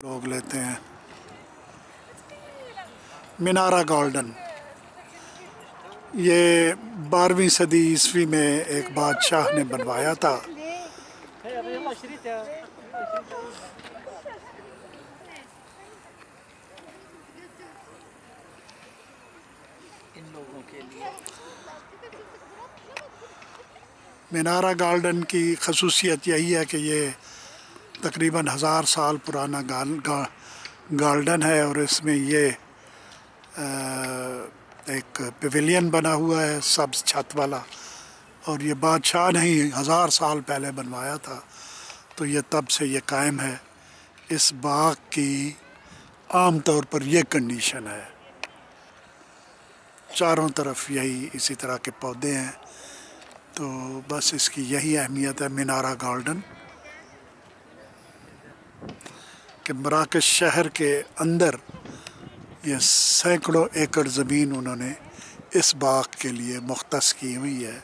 लोग लेते हैं। मीनारा गार्डन ये 12वीं सदी ईस्वी में एक बादशाह ने बनवाया था। मीनारा गार्डन की खसूसियत यही है कि ये तकरीबन 1000 साल पुराना गार्डन है और इसमें ये एक पेविलियन बना हुआ है सब्ज छत वाला, और ये बादशाह ने ही 1000 साल पहले बनवाया था, तो ये तब से ये कायम है। इस बाग की आम तौर पर ये कंडीशन है, चारों तरफ यही इसी तरह के पौधे हैं, तो बस इसकी यही अहमियत है मीनारा गार्डन कि मराकश शहर के अंदर ये सैकड़ों एकड़ ज़मीन उन्होंने इस बाग के लिए मुख्तस की हुई है।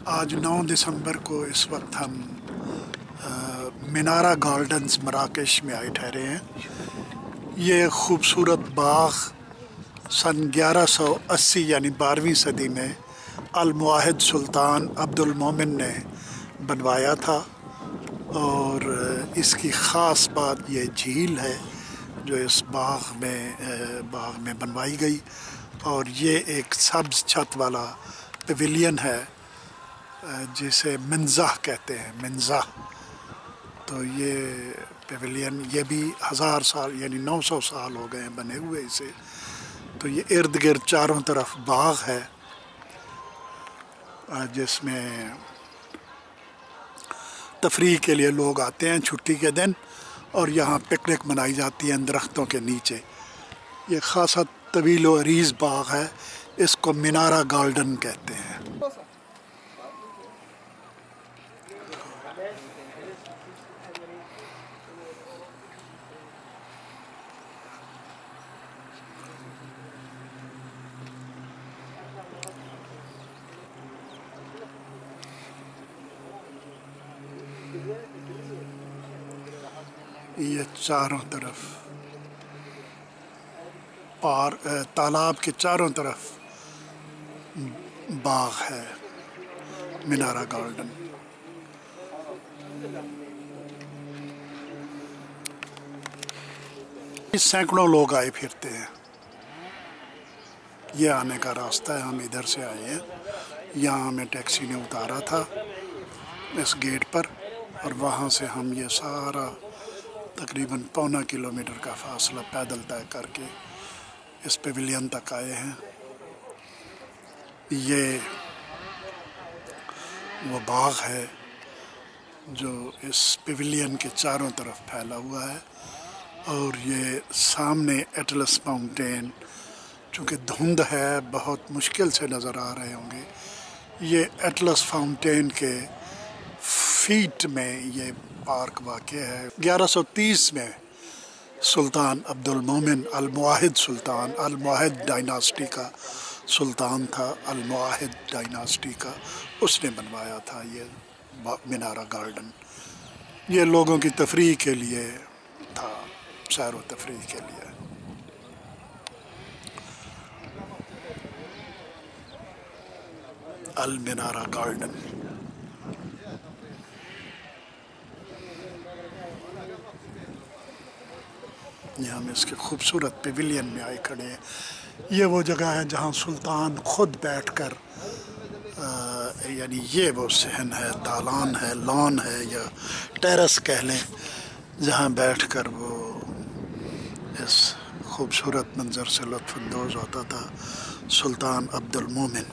आज 9 दिसंबर को इस वक्त हम मीनारा गार्डन्स मराकश में आए ठहरे हैं। ये खूबसूरत बाग सन 1180 यानी 12वीं सदी में अल-मुआहिद सुल्तान अब्दुल मोमिन ने बनवाया था, और इसकी ख़ास बात ये झील है जो इस बाग में बनवाई गई, और ये एक सब्ज़ छत वाला पेविलियन है जिसे मिंज़ाह कहते हैं, मिंज़ाह। तो ये पेविलियन ये भी 1000 साल यानी 900 साल हो गए हैं बने हुए इसे। तो ये इर्द गिर्द चारों तरफ बाग है जिसमें तफरीह के लिए लोग आते हैं छुट्टी के दिन, और यहाँ पिकनिक मनाई जाती है दरख्तों के नीचे। ये खासा तवील व अरीज़ बाग है, इसको मीनारा गार्डन कहते हैं। ये चारों तरफ तालाब के चारों तरफ बाग है मीनारा गार्डन। सैकड़ों लोग आए फिरते हैं। ये आने का रास्ता है, हम इधर से आए हैं। यहाँ हमें टैक्सी ने उतारा था इस गेट पर, और वहाँ से हम ये सारा तकरीबन पौना किलोमीटर का फासला पैदल तय करके इस पेविलियन तक आए हैं। ये वो बाग है जो इस पेविलियन के चारों तरफ फैला हुआ है, और ये सामने एटलस माउंटेन, चूँकि धुंध है बहुत मुश्किल से नज़र आ रहे होंगे। ये एटलस माउंटेन के फीट में ये पार्क वाक़ है। 1130 में सुल्तान अब्दुल मोमिन अल-मुआहिद सुल्तान, अल-मुआहिद डायनास्टी का सुल्तान था, अल-मुआहिद डायनास्टी का, उसने बनवाया था ये मीनारा गार्डन। ये लोगों की तफरीह के लिए था, सैर व तफरीह के लिए। अल-मीनारा गार्डन। यहाँ हम इसके खूबसूरत पेविलियन में आए खड़े हैं। ये वो जगह है जहाँ सुल्तान खुद बैठकर यानी ये वो सहन है, दालान है, लॉन है या टेरेस कह लें, जहाँ बैठकर वो इस खूबसूरत मंज़र से लुत्फ़ अंदोज़ होता था सुल्तान अब्दुल मोमिन।